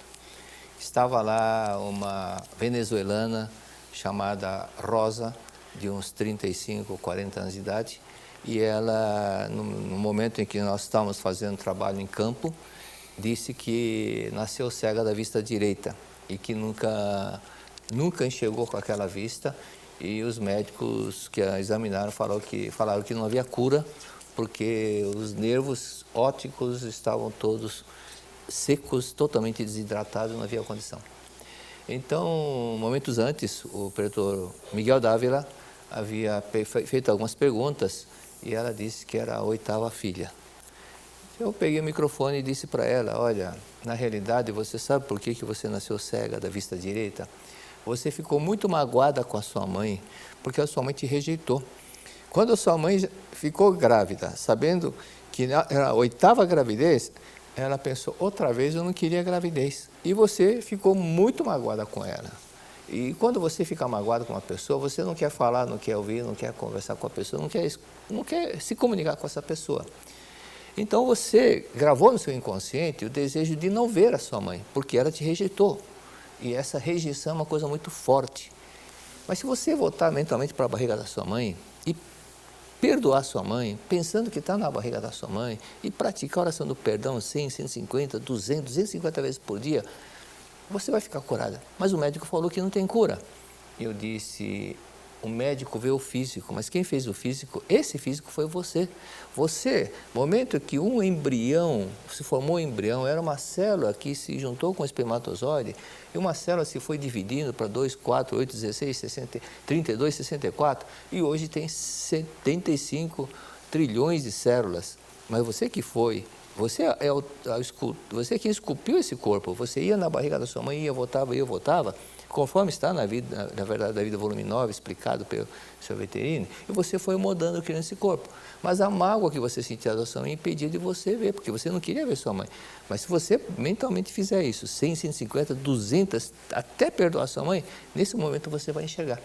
Estava lá uma venezuelana chamada Rosa, de uns 35, 40 anos de idade, e ela, no momento em que nós estávamos fazendo trabalho em campo, disse que nasceu cega da vista direita e que nunca enxergou com aquela vista, e os médicos que a examinaram falaram que não havia cura, porque os nervos ópticos estavam todos secos, totalmente desidratados, não havia condição. Então, momentos antes, o preletor Miguel Dávila havia feito algumas perguntas e ela disse que era a 8ª filha. Eu peguei o microfone e disse para ela, olha, na realidade, você sabe por que você nasceu cega da vista direita? Você ficou muito magoada com a sua mãe, porque a sua mãe te rejeitou. Quando a sua mãe ficou grávida, sabendo que era a 8ª gravidez, ela pensou, outra vez eu não queria gravidez. E você ficou muito magoada com ela. E quando você fica magoado com uma pessoa, você não quer falar, não quer ouvir, não quer conversar com a pessoa, não quer se comunicar com essa pessoa. Então você gravou no seu inconsciente o desejo de não ver a sua mãe, porque ela te rejeitou. E essa rejeição é uma coisa muito forte. Mas se você voltar mentalmente para a barriga da sua mãe e perdoar sua mãe, pensando que está na barriga da sua mãe, e praticar a oração do perdão 100, 150, 200, 250 vezes por dia, você vai ficar curada. Mas o médico falou que não tem cura. Eu disse, o médico vê o físico, mas quem fez o físico, esse físico foi você. Você, momento que um embrião, se formou um embrião, era uma célula que se juntou com o espermatozoide, e uma célula se foi dividindo para 2, 4, 8, 16, 60, 32, 64, e hoje tem 75 trilhões de células, mas você que foi, você você que esculpiu esse corpo, você ia na barriga da sua mãe, ia, voltava, conforme está na verdade da vida volume 9, explicado pelo seu veterino, e você foi moldando, criando esse corpo. Mas a mágoa que você sentia da sua mãe impedia de você ver, porque você não queria ver sua mãe. Mas se você mentalmente fizer isso, 100, 150, 200, até perdoar sua mãe, nesse momento você vai enxergar.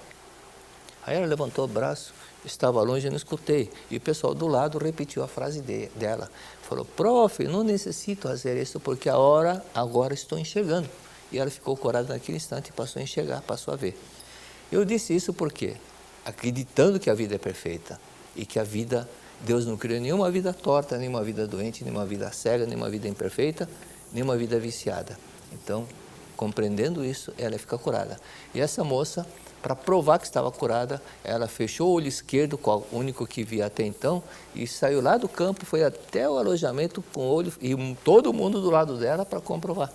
Aí ela levantou o braço, estava longe, eu não escutei. E o pessoal do lado repetiu a frase dela. Falou, prof, não necessito fazer isso porque agora estou enxergando. E ela ficou corada naquele instante e passou a enxergar, passou a ver. Eu disse isso porque, acreditando que a vida é perfeita e que a vida, Deus não criou nenhuma vida torta, nenhuma vida doente, nenhuma vida cega, nenhuma vida imperfeita, nenhuma vida viciada. Então, compreendendo isso, ela fica curada. E essa moça, para provar que estava curada, ela fechou o olho esquerdo, o único que via até então, e saiu lá do campo, foi até o alojamento com o olho, e todo mundo do lado dela para comprovar.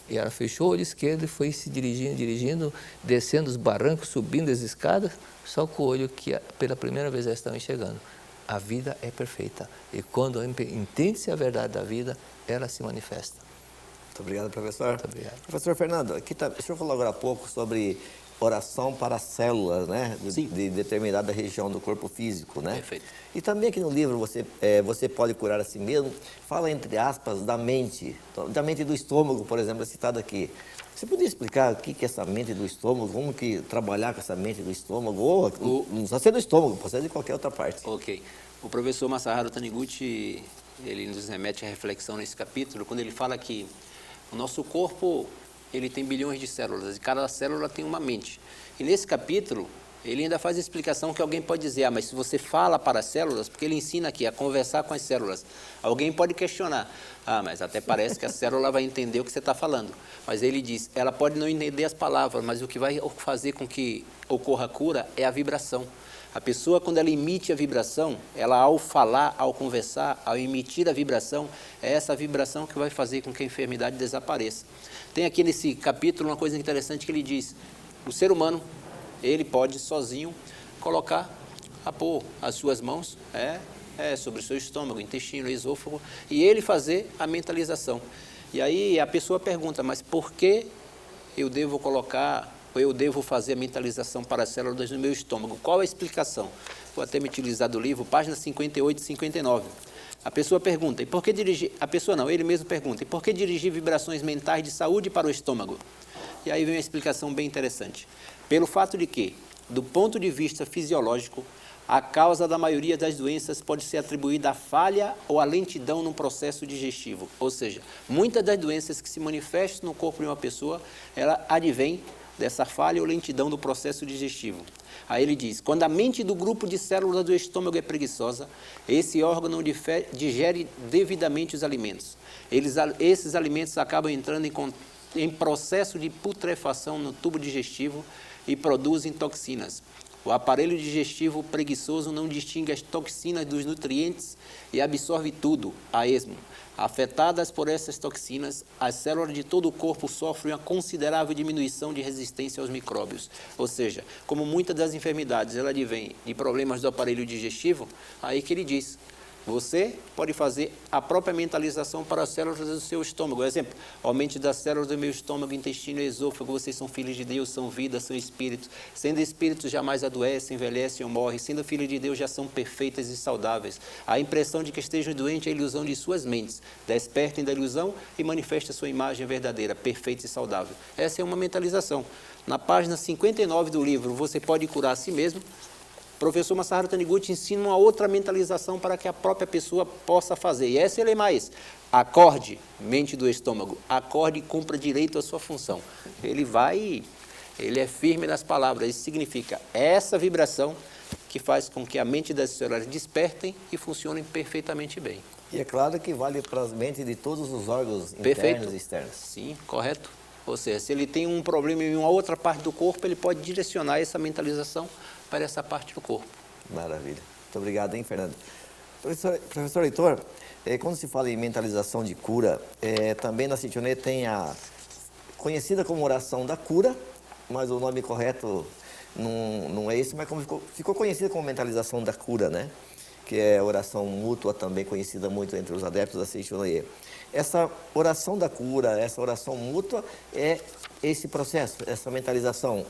E ela fechou o olho esquerdo e foi se dirigindo, descendo os barrancos, subindo as escadas, só com o olho que pela primeira vez ela estava enxergando. A vida é perfeita. E quando entende-se a verdade da vida, ela se manifesta. Muito obrigado, professor. Muito obrigado. Professor Fernando, aqui o senhor falou agora há pouco sobre oração para células, né, de determinada região do corpo físico, né? Perfeito. E também aqui no livro você pode curar a si mesmo. Fala entre aspas da mente do estômago, por exemplo, é citado aqui. Você poderia explicar o que é essa mente do estômago, como que trabalhar com essa mente do estômago, ou não precisa ser do estômago, pode ser de qualquer outra parte. Ok. O professor Masaharu Taniguchi, ele nos remete à reflexão nesse capítulo, quando ele fala que o nosso corpo, ele tem bilhões de células, e cada célula tem uma mente. E nesse capítulo, ele ainda faz a explicação que alguém pode dizer, mas se você fala para as células, porque ele ensina aqui a conversar com as células, alguém pode questionar, mas até parece que a célula vai entender o que você está falando. Mas ele diz, ela pode não entender as palavras, mas o que vai fazer com que ocorra a cura é a vibração. A pessoa, quando ela emite a vibração, ela ao falar, ao conversar, ao emitir a vibração, é essa vibração que vai fazer com que a enfermidade desapareça. Tem aqui nesse capítulo uma coisa interessante que ele diz, o ser humano, ele pode sozinho pôr as suas mãos sobre o seu estômago, intestino, esôfago, e ele fazer a mentalização. E aí a pessoa pergunta, mas por que eu devo fazer a mentalização para as células no meu estômago? Qual a explicação? Vou até me utilizar do livro, páginas 58 e 59. A pessoa pergunta, ele mesmo pergunta, e por que dirigir vibrações mentais de saúde para o estômago? E aí vem uma explicação bem interessante. Pelo fato de que, do ponto de vista fisiológico, a causa da maioria das doenças pode ser atribuída à falha ou à lentidão no processo digestivo. Ou seja, muitas das doenças que se manifestam no corpo de uma pessoa, ela advém dessa falha ou lentidão do processo digestivo. Aí ele diz, quando a mente do grupo de células do estômago é preguiçosa, esse órgão não digere devidamente os alimentos. Esses alimentos acabam entrando em processo de putrefação no tubo digestivo e produzem toxinas. O aparelho digestivo preguiçoso não distingue as toxinas dos nutrientes e absorve tudo, a esmo. Afetadas por essas toxinas, as células de todo o corpo sofrem uma considerável diminuição de resistência aos micróbios. Ou seja, como muitas das enfermidades ela advém de problemas do aparelho digestivo, aí que ele diz, você pode fazer a própria mentalização para as células do seu estômago. Exemplo, aumente das células do meu estômago, intestino e esôfago, vocês são filhos de Deus, são vida, são espíritos. Sendo espíritos, jamais adoecem, envelhecem ou morrem. Sendo filhos de Deus, já são perfeitas e saudáveis. A impressão de que estejam doentes é a ilusão de suas mentes. Despertem da ilusão e manifestem a sua imagem verdadeira, perfeita e saudável. Essa é uma mentalização. Na página 59 do livro, Você Pode Curar a Si Mesmo, o professor Masaharu Taniguchi ensina uma outra mentalização para que a própria pessoa possa fazer. E essa ele é mais. Acorde, mente do estômago. Acorde e cumpra direito a sua função. Ele é firme nas palavras. Isso significa essa vibração que faz com que a mente das células despertem e funcionem perfeitamente bem. E é claro que vale para as mentes de todos os órgãos internos e externos. Sim, correto. Ou seja, se ele tem um problema em uma outra parte do corpo, ele pode direcionar essa mentalização para essa parte do corpo. Maravilha. Muito obrigado, hein, Fernando? Professor Heitor, quando se fala em mentalização de cura, também na Seitione tem a conhecida como oração da cura, mas o nome correto não é esse, mas ficou conhecida como mentalização da cura, né? que é a oração mútua, também conhecida muito entre os adeptos da Seichonoye. Essa oração da cura, essa oração mútua é esse processo, essa mentalização.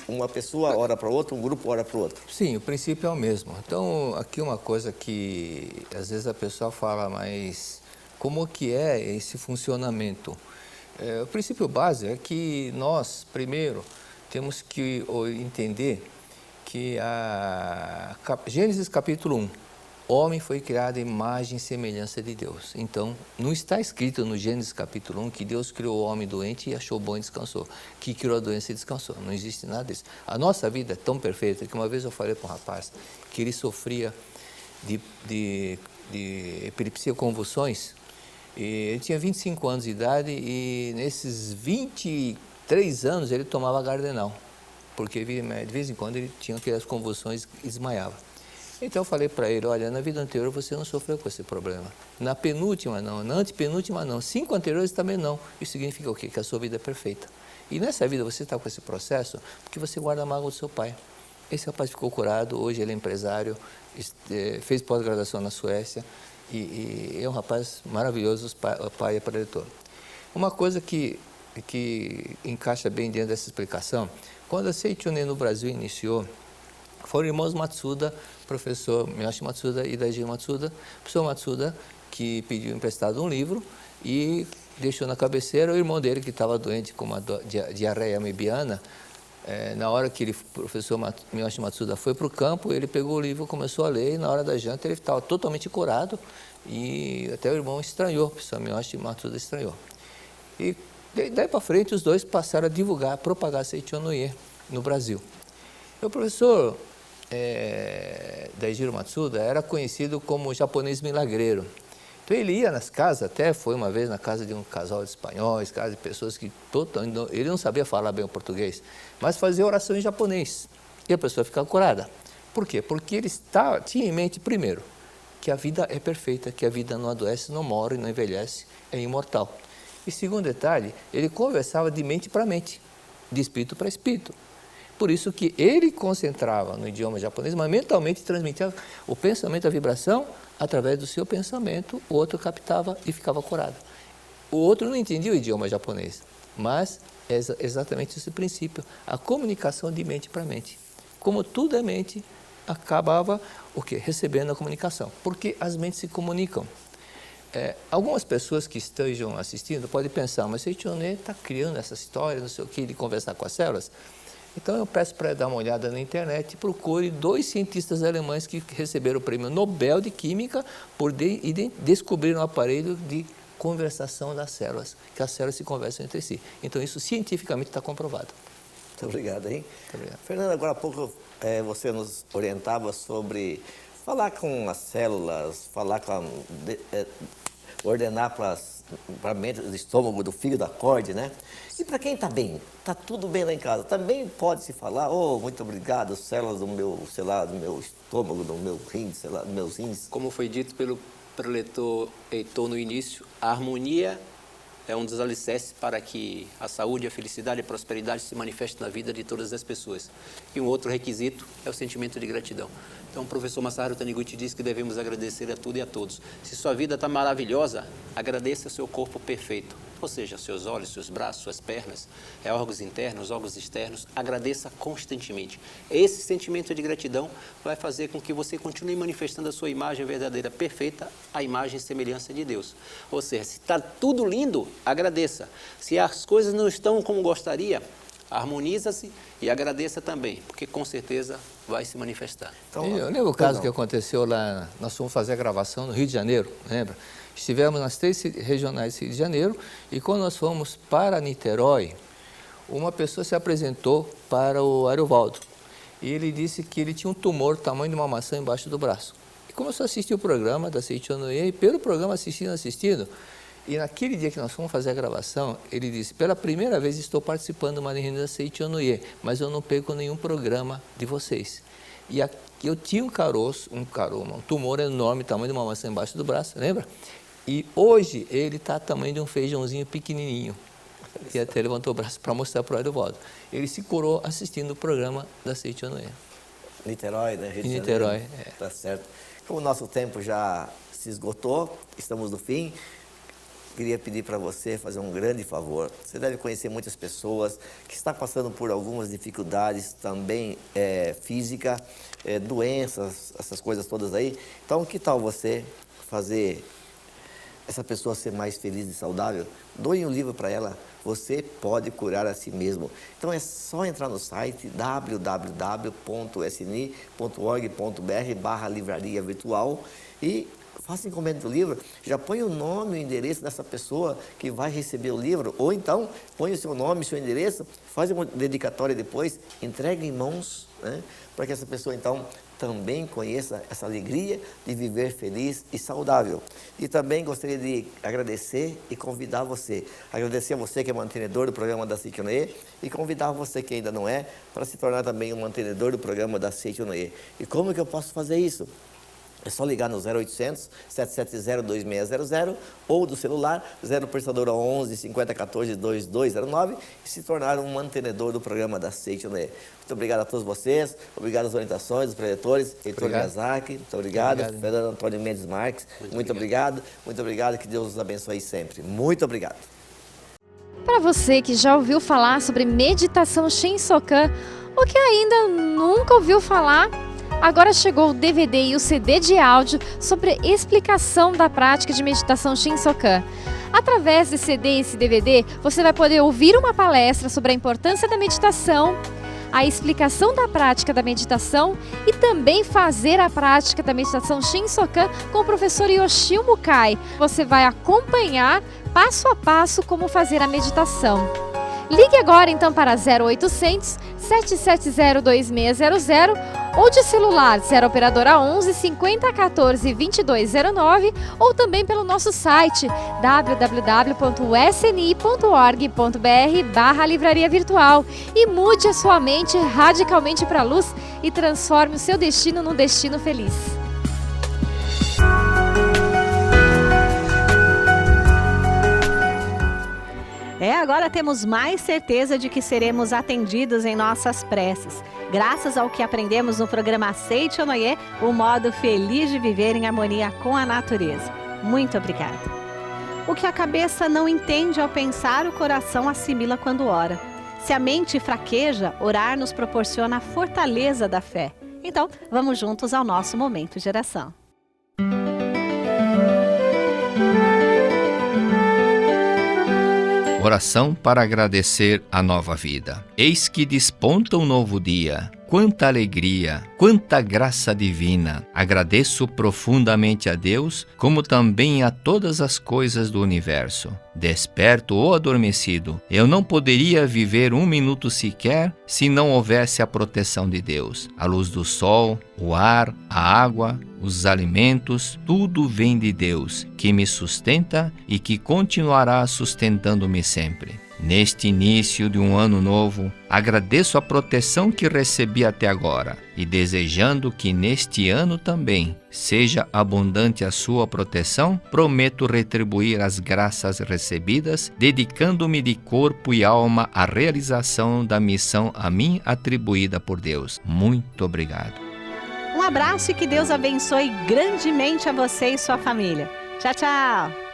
Uma pessoa ora para o outro, um grupo ora para o outro. Sim, o princípio é o mesmo. Então, aqui uma coisa que às vezes a pessoa fala, mas como que é esse funcionamento? O princípio básico é que nós, primeiro, temos que entender que Gênesis capítulo 1, homem foi criado à imagem e semelhança de Deus. Então, não está escrito no Gênesis capítulo 1 que Deus criou o homem doente e achou bom e descansou. Que criou a doença e descansou. Não existe nada disso. A nossa vida é tão perfeita que uma vez eu falei para um rapaz que ele sofria de epilepsia, convulsões. E ele tinha 25 anos de idade e nesses 23 anos ele tomava Gardenal. Porque de vez em quando ele tinha aquelas convulsões e desmaiava. Então eu falei para ele, olha, na vida anterior você não sofreu com esse problema. Na penúltima não, na antepenúltima não, 5 anteriores também não. Isso significa o quê? Que a sua vida é perfeita. E nessa vida você está com esse processo porque você guarda a mágoa do seu pai. Esse rapaz ficou curado, hoje ele é empresário, fez pós-graduação na Suécia e é um rapaz maravilhoso, o pai é preletor. Uma coisa que encaixa bem dentro dessa explicação, quando a Seichonoye no Brasil iniciou, foram irmãos Matsuda, professor Miyoshi Matsuda e Daiji Matsuda. O professor Matsuda que pediu emprestado um livro e deixou na cabeceira o irmão dele que estava doente com uma diarreia amebiana. Na hora que o professor Miyoshi Matsuda foi para o campo, ele pegou o livro, começou a ler e na hora da janta ele estava totalmente curado e até o irmão estranhou, o professor Miyoshi Matsuda estranhou. E daí para frente os dois passaram a divulgar, a propagar a Seichonoye no Brasil. O professor Daijiro Matsuda era conhecido como japonês milagreiro. Então ele ia nas casas, até foi uma vez na casa de um casal de espanhóis, casa de pessoas que ele não sabia falar bem o português, mas fazia oração em japonês. E a pessoa ficava curada. Por quê? Porque ele tinha em mente, primeiro, que a vida é perfeita, que a vida não adoece, não morre, não envelhece, é imortal. E segundo detalhe, ele conversava de mente para mente, de espírito para espírito. Por isso que ele concentrava no idioma japonês, mas mentalmente transmitia o pensamento, a vibração, através do seu pensamento, o outro captava e ficava curado. O outro não entendia o idioma japonês, mas é exatamente esse princípio, a comunicação de mente para mente. Como tudo é mente, acabava o quê? Recebendo a comunicação, porque as mentes se comunicam. Algumas pessoas que estejam assistindo podem pensar, mas Seichonoye está criando essa história, não sei o que, de conversar com as células. Então eu peço para dar uma olhada na internet e procure 2 cientistas alemães que receberam o prêmio Nobel de Química por descobrir um aparelho de conversação das células, que as células se conversam entre si. Então isso cientificamente está comprovado. Muito obrigado, hein? Muito obrigado. Fernando, agora há pouco você nos orientava sobre falar com as células, ordenar para a mente do estômago, do fígado, da corde, né? E para quem está bem, está tudo bem lá em casa, também pode se falar, muito obrigado, células do meu, do meu estômago, do meu rim, dos meus rins. Como foi dito pelo preletor Heitor no início, a harmonia é um dos alicerces para que a saúde, a felicidade e a prosperidade se manifestem na vida de todas as pessoas. E um outro requisito é o sentimento de gratidão. Então, o professor Masaharu Taniguchi diz que devemos agradecer a tudo e a todos. Se sua vida está maravilhosa, agradeça seu corpo perfeito. Ou seja, seus olhos, seus braços, suas pernas, órgãos internos, órgãos externos, agradeça constantemente. Esse sentimento de gratidão vai fazer com que você continue manifestando a sua imagem verdadeira, perfeita, a imagem e semelhança de Deus. Ou seja, se está tudo lindo, agradeça. Se as coisas não estão como gostaria, harmoniza-se e agradeça também, porque com certeza vai se manifestar. Então, eu lembro o caso que aconteceu lá, nós fomos fazer a gravação no Rio de Janeiro, lembra? Estivemos nas 3 regionais do Rio de Janeiro e quando nós fomos para Niterói, uma pessoa se apresentou para o Ariovaldo e ele disse que ele tinha um tumor do tamanho de uma maçã embaixo do braço. E começou a assistir o programa da Seichonoye e pelo programa assistindo, e naquele dia que nós fomos fazer a gravação, ele disse, pela primeira vez estou participando de uma reunião da Seichonoye, mas eu não perco nenhum programa de vocês. E aqui eu tinha um tumor enorme, tamanho de uma maçã embaixo do braço, lembra? E hoje ele está tamanho de um feijãozinho pequenininho. E até levantou o braço para mostrar para o Ariovaldo. Ele se curou assistindo o programa da Seichonoye. Niterói, né? Em Niterói, Tá certo. Como o nosso tempo já se esgotou, estamos no fim, queria pedir para você fazer um grande favor. Você deve conhecer muitas pessoas que estão passando por algumas dificuldades também física, doenças, essas coisas todas aí. Então, que tal você fazer essa pessoa ser mais feliz e saudável? Doe um livro para ela. Você pode curar a si mesmo. Então é só entrar no site www.sni.org.br/livraria virtual e faça encomenda do livro. Já põe o nome e o endereço dessa pessoa que vai receber o livro, ou então põe o seu nome e o seu endereço, faz uma dedicatória depois, entrega em mãos, né, para que essa pessoa então também conheça essa alegria de viver feliz e saudável. E também gostaria de agradecer e convidar você. Agradecer a você que é mantenedor do programa da Seitonoye e convidar você que ainda não é, para se tornar também um mantenedor do programa da Seitonoye. E como que eu posso fazer isso? É só ligar no 0800 770 2600 ou do celular 0 operadora 11 50 14 2209 e se tornar um mantenedor do programa da Seitonoye. Muito obrigado a todos vocês, obrigado às orientações dos preletores, Heitor Miyazaki, muito obrigado, Fernando Antônio Mendes Marques, muito obrigado, que Deus os abençoe sempre. Muito obrigado. Para você que já ouviu falar sobre meditação Shinsokan ou que ainda nunca ouviu falar, agora chegou o DVD e o CD de áudio sobre explicação da prática de meditação Shinsokan. Através desse CD e esse DVD, você vai poder ouvir uma palestra sobre a importância da meditação, a explicação da prática da meditação e também fazer a prática da meditação Shinsokan com o professor Yoshio Mukai. Você vai acompanhar passo a passo como fazer a meditação. Ligue agora então para 0800 770 2600 ou de celular 0 operadora 11 50 14 2209 ou também pelo nosso site www.sni.org.br/livraria virtual e mude a sua mente radicalmente para a luz e transforme o seu destino num destino feliz. Agora temos mais certeza de que seremos atendidos em nossas preces. Graças ao que aprendemos no programa Seitonoye, o modo feliz de viver em harmonia com a natureza. Muito obrigada. O que a cabeça não entende ao pensar, o coração assimila quando ora. Se a mente fraqueja, orar nos proporciona a fortaleza da fé. Então, vamos juntos ao nosso momento de oração. Oração para agradecer a nova vida. Eis que desponta um novo dia. Quanta alegria, quanta graça divina. Agradeço profundamente a Deus, como também a todas as coisas do universo. Desperto ou adormecido, eu não poderia viver um minuto sequer se não houvesse a proteção de Deus. A luz do sol, o ar, a água, os alimentos, tudo vem de Deus, que me sustenta e que continuará sustentando-me sempre. Neste início de um ano novo, agradeço a proteção que recebi até agora e desejando que neste ano também seja abundante a sua proteção, prometo retribuir as graças recebidas, dedicando-me de corpo e alma à realização da missão a mim atribuída por Deus. Muito obrigado. Um abraço e que Deus abençoe grandemente a você e sua família. Tchau, tchau!